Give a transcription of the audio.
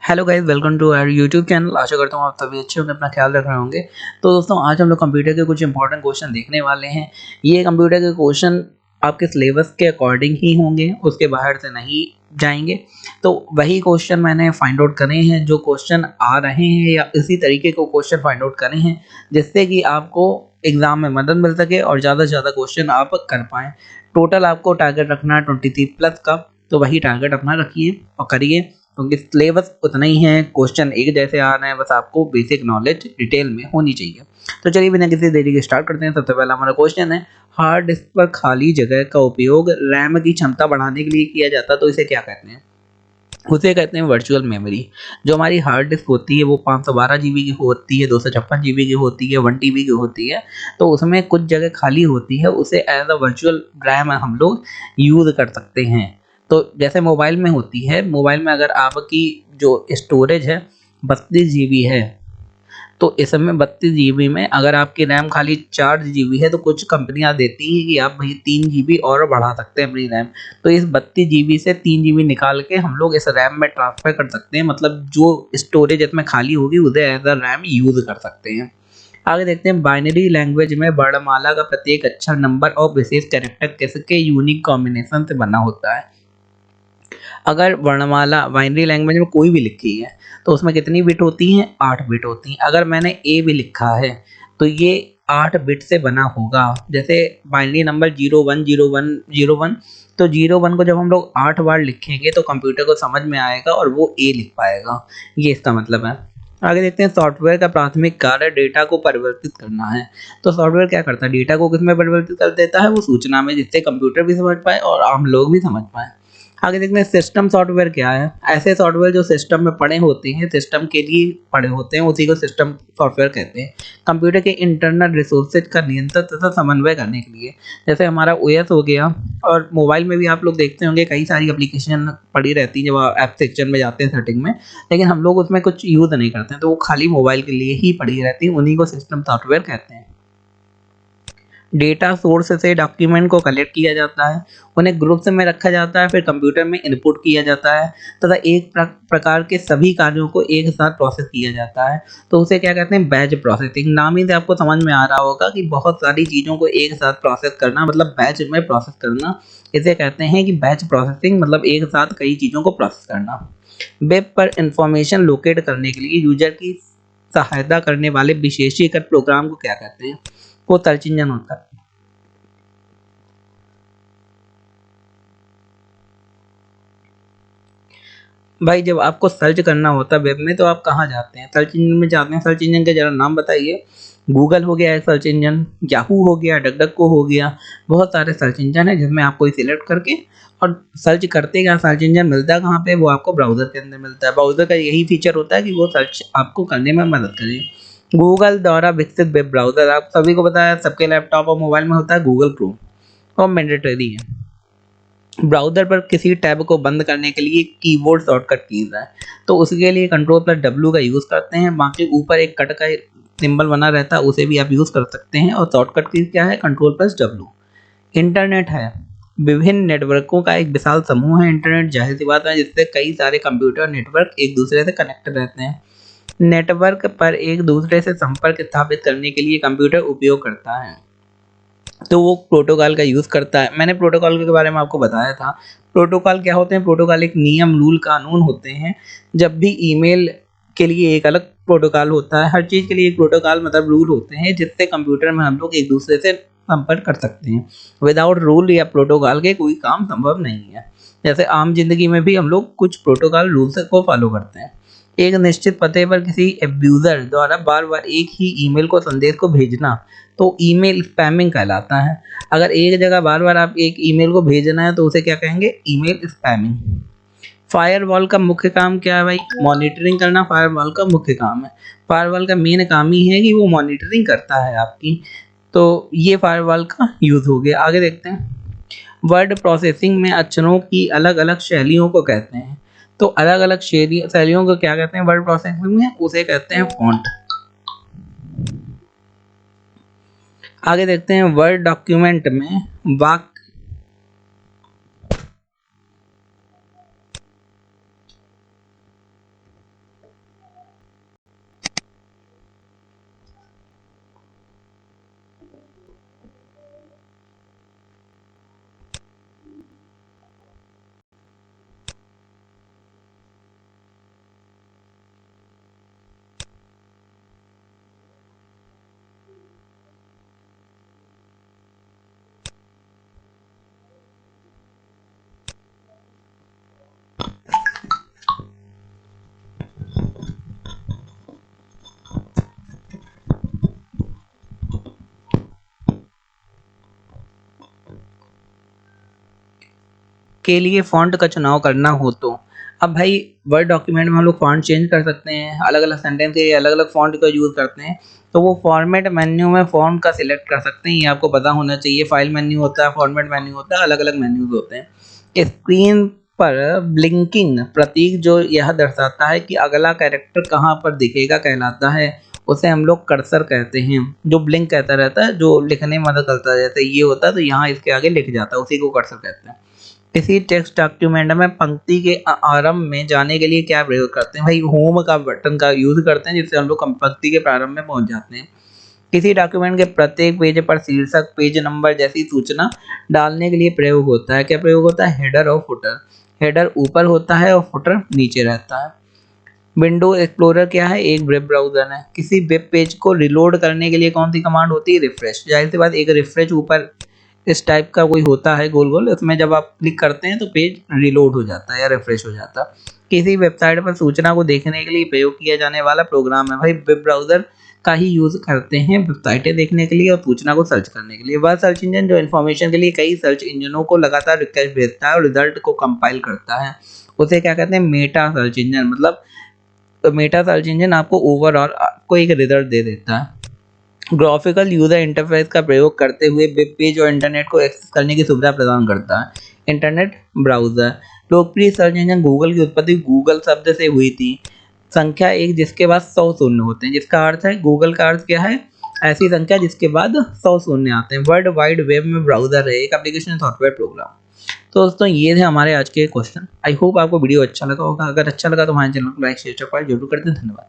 Hello guys, welcome to our YouTube channel. आशा करता हूँ आप सभी अच्छे होंगे, अपना ख्याल रख रहे होंगे। तो दोस्तों, आज हम लोग कंप्यूटर के कुछ इंपॉर्टेंट क्वेश्चन देखने वाले हैं। ये कंप्यूटर के क्वेश्चन आपके सिलेबस के अकॉर्डिंग ही होंगे, उसके बाहर से नहीं जाएंगे। तो वही क्वेश्चन मैंने फाइंड आउट करे हैं, जो क्वेश्चन आ रहे हैं या इसी तरीके को क्वेश्चन फाइंड आउट करे हैं, जिससे कि आपको एग्जाम में मदद मिल सके और ज़्यादा से ज़्यादा क्वेश्चन आप कर पाएँ। टोटल आपको टारगेट रखना है 23+ का, तो वही टारगेट अपना रखिए और करिए, क्योंकि सिलेबस उतना ही है, क्वेश्चन एक जैसे आ रहे हैं, बस आपको बेसिक नॉलेज डिटेल में होनी चाहिए। तो चलिए बिना किसी देरी के स्टार्ट करते हैं। सबसे पहला हमारा क्वेश्चन है, हार्ड डिस्क पर खाली जगह का उपयोग रैम की क्षमता बढ़ाने के लिए किया जाता है, तो इसे क्या कहते हैं? उसे कहते हैं वर्चुअल मेमोरी। जो हमारी हार्ड डिस्क होती है वो 512 GB की होती है, 256 GB की होती है, 1 TB की होती है। तो उसमें कुछ जगह खाली होती है, उसे एज अ वर्चुअल रैम हम लोग यूज़ कर सकते हैं। तो जैसे मोबाइल में होती है, मोबाइल में अगर आपकी जो स्टोरेज है 32 GB है, तो इसमें 32 GB में अगर आपकी रैम खाली 4 GB है, तो कुछ कंपनियां देती हैं कि आप भाई 3 GB और बढ़ा सकते हैं अपनी रैम। तो इस 32 GB से 3 GB निकाल के हम लोग इस रैम में ट्रांसफर कर सकते हैं, मतलब जो स्टोरेज इसमें खाली होगी उसे एज अ रैम यूज कर सकते हैं। आगे देखते हैं, बाइनरी लैंग्वेज में वर्णमाला का प्रत्येक अक्षर, नंबर और विशेष कैरेक्टर किसके यूनिक कॉम्बिनेशन से बना होता है? अगर वर्णमाला बाइनरी लैंग्वेज में कोई भी लिखी है, तो उसमें कितनी बिट होती हैं? 8 बिट होती हैं। अगर मैंने ए भी लिखा है, तो ये 8 बिट से बना होगा। जैसे बाइनरी नंबर 010101, तो 01 को जब हम लोग 8 बार लिखेंगे तो कंप्यूटर को समझ में आएगा और वो ए लिख पाएगा। ये इसका मतलब है। आगे देखते हैं, सॉफ्टवेयर का प्राथमिक कार्य डेटा को परिवर्तित करना है। तो सॉफ्टवेयर क्या करता है? डेटा को किसमें परिवर्तित कर देता है? वो सूचना में, जिससे कंप्यूटर भी समझ पाए और आम लोग भी समझ पाए। आगे देखते हैं, सिस्टम सॉफ्टवेयर क्या है? ऐसे सॉफ्टवेयर जो सिस्टम में पड़े होते हैं, सिस्टम के लिए पड़े होते हैं, उसी को सिस्टम सॉफ्टवेयर कहते हैं। कंप्यूटर के इंटरनल रिसोर्सेज का नियंत्रण तथा समन्वय करने के लिए, जैसे हमारा ओएस हो गया, और मोबाइल में भी आप लोग देखते होंगे कई सारी एप्लीकेशन पड़ी रहती है जब आप ऐप सेक्शन में जाते हैं सेटिंग में, लेकिन हम लोग उसमें कुछ यूज़ नहीं करते हैं, तो वो खाली मोबाइल के लिए ही पड़ी रहती है, उन्हीं को सिस्टम सॉफ्टवेयर कहते हैं। डेटा सोर्स से डॉक्यूमेंट को कलेक्ट किया जाता है, उन्हें ग्रुप्स में रखा जाता है, फिर कंप्यूटर में इनपुट किया जाता है तथा एक प्रकार के सभी कार्यों को एक साथ प्रोसेस किया जाता है। तो उसे क्या कहते हैं? Batch processing. नाम ही से आपको समझ में आ रहा होगा कि बहुत सारी चीज़ों को एक साथ प्रोसेस करना, मतलब बैच में प्रोसेस करना। इसे कहते हैं कि बैच प्रोसेसिंग, मतलब एक साथ कई चीज़ों को प्रोसेस करना। वेब पर इंफॉर्मेशन लोकेट करने के लिए यूजर की सहायता करने वाले विशेषीकृत प्रोग्राम को क्या कहते हैं? वो सर्च इंजन होता है। भाई, जब आपको सर्च करना होता है वेब में, तो आप कहाँ जाते हैं? सर्च इंजन में जाते हैं। सर्च इंजन के जरा नाम बताइए। गूगल हो गया एक सर्च इंजन, याहू हो गया, डकडको हो गया। बहुत सारे सर्च इंजन है जिसमें आप कोई सिलेक्ट करके और सर्च करते क्या, सर्च इंजन मिलता है कहाँ पे? वो आपको ब्राउजर के अंदर मिलता है। ब्राउजर का यही फीचर होता है कि वो सर्च आपको करने में मदद करे। गूगल द्वारा विकसित वेब ब्राउजर, आप सभी को पता है, सबके लैपटॉप और मोबाइल में होता है गूगल क्रोम, और मैंडेटरी है। ब्राउज़र पर किसी टैब को बंद करने के लिए कीबोर्ड शॉर्टकट कीज़ है, तो उसके लिए Ctrl+W का यूज़ करते हैं। बाकी ऊपर एक कट का सिंबल बना रहता है, उसे भी आप यूज़ कर सकते हैं, और शॉर्टकट की क्या है? Ctrl+W। इंटरनेट है विभिन्न नेटवर्कों का एक विशाल समूह है। इंटरनेट जाहिर सी बात है, जिससे कई सारे कंप्यूटर नेटवर्क एक दूसरे से कनेक्टेड रहते हैं। नेटवर्क पर एक दूसरे से संपर्क स्थापित करने के लिए कंप्यूटर उपयोग करता है, तो वो प्रोटोकॉल का यूज़ करता है। मैंने प्रोटोकॉल के बारे में आपको बताया था। प्रोटोकॉल क्या होते हैं? प्रोटोकॉल एक नियम, रूल, कानून होते हैं। जब भी ईमेल के लिए एक अलग प्रोटोकॉल होता है, हर चीज़ के लिए एक प्रोटोकॉल मतलब रूल होते हैं, जिससे कंप्यूटर में हम लोग एक दूसरे से संपर्क कर सकते हैं। विदाउट रूल या प्रोटोकॉल के कोई काम संभव नहीं है। जैसे आम जिंदगी में भी हम लोग कुछ प्रोटोकॉल रूल्स को फॉलो करते हैं। एक निश्चित पते पर किसी एब्यूज़र द्वारा बार बार एक ही ईमेल को संदेश को भेजना, तो ईमेल स्पैमिंग कहलाता है। अगर एक जगह बार बार आप एक ईमेल को भेजना है, तो उसे क्या कहेंगे? Email spamming. फायरवॉल का मुख्य काम क्या है भाई? मॉनिटरिंग करना फायरवॉल का मुख्य काम है। फायरवॉल का मेन काम ही है कि वो मॉनिटरिंग करता है आपकी। तो ये फायरवॉल का यूज़ हो गया। आगे देखते हैं, वर्ड प्रोसेसिंग में अक्षरों की अलग अलग शैलियों को कहते हैं। तो अलग अलग शैलियों को क्या कहते हैं वर्ड प्रोसेसिंग में? उसे कहते हैं फॉन्ट। आगे देखते हैं, वर्ड डॉक्यूमेंट में वाक्य के लिए फ़ॉन्ट का चुनाव करना हो तो। अब भाई वर्ड डॉक्यूमेंट में हम लोग फ़ॉन्ट चेंज कर सकते हैं, अलग-अलग सेंटेंस के लिए अलग-अलग फ़ॉन्ट का यूज़ करते हैं। तो वो फॉर्मेट मेन्यू में फ़ॉन्ट का सिलेक्ट कर सकते हैं, ये आपको पता होना चाहिए। फाइल मेन्यू होता है, फॉर्मेट मेन्यू होता है, अलग-अलग मेन्यूज़ होते हैं। स्क्रीन पर ब्लिंकिंग प्रतीक जो यह दर्शाता है कि अगला कैरेक्टर कहाँ पर दिखेगा कहलाता है। उसे हम लोग कर्सर कहते हैं। जो ब्लिंक कहता रहता है, जो लिखने में मदद करता है, जैसे ये होता है तो यहाँ इसके आगे लिख जाता है, उसी को कर्सर कहते हैं। किसी टेक्स्ट डॉक्यूमेंट में पंक्ति के आरंभ में जाने के लिए क्या प्रयोग करते हैं? भाई होम का बटन का यूज़ करते हैं, जिससे हम लोग पंक्ति के प्रारंभ में पहुँच जाते हैं। किसी डॉक्यूमेंट के प्रत्येक पेज पर शीर्षक, पेज नंबर जैसी सूचना डालने के लिए प्रयोग होता है। क्या प्रयोग होता है? हेडर और फुटर। हेडर ऊपर होता है और फुटर नीचे रहता है। विंडो एक्सप्लोरर क्या है? एक वेब ब्राउज़र है। किसी वेब पेज को रिलोड करने के लिए कौन सी कमांड होती है? रिफ्रेश। ज़ाहिर-सी बात, एक रिफ्रेश ऊपर इस टाइप का कोई होता है गोल-गोल, उसमें जब आप क्लिक करते हैं तो पेज रिलोड हो जाता है या रिफ्रेश हो जाता है। किसी वेबसाइट पर सूचना को देखने के लिए प्रयोग किया जाने वाला प्रोग्राम है। भाई वेब ब्राउज़र का ही यूज़ करते हैं वेबसाइटें देखने के लिए और सूचना को सर्च करने के लिए। वह सर्च इंजन जो इन्फॉर्मेशन के लिए कई सर्च इंजनों को लगातार रिक्वेस्ट भेजता है और रिजल्ट को कंपाइल करता है, उसे क्या कहते हैं? Meta search engine. मतलब तो मेटा सर्च इंजन आपको ओवरऑल आपको एक रिजल्ट दे देता है। ग्राफिकल यूजर इंटरफेस का प्रयोग करते हुए वेब पेज और इंटरनेट को एक्सेस करने की सुविधा प्रदान करता है। Internet browser. लोकप्रिय सर्च इंजन गूगल की उत्पत्ति गूगल शब्द से हुई थी। संख्या एक जिसके बाद 100 शून्य होते हैं, जिसका अर्थ है गूगल का अर्थ क्या है? ऐसी संख्या जिसके बाद 100 शून्य आते हैं। वर्ल्ड वाइड वेब में ब्राउज़र है एक एप्लीकेशन सॉफ्टवेयर प्रोग्राम। तो दोस्तों ये थे हमारे आज के क्वेश्चन। आई होप आपको वीडियो अच्छा लगा होगा। अगर अच्छा लगा तो हमारे चैनल को लाइक शेयर जरूर कर दें। धन्यवाद।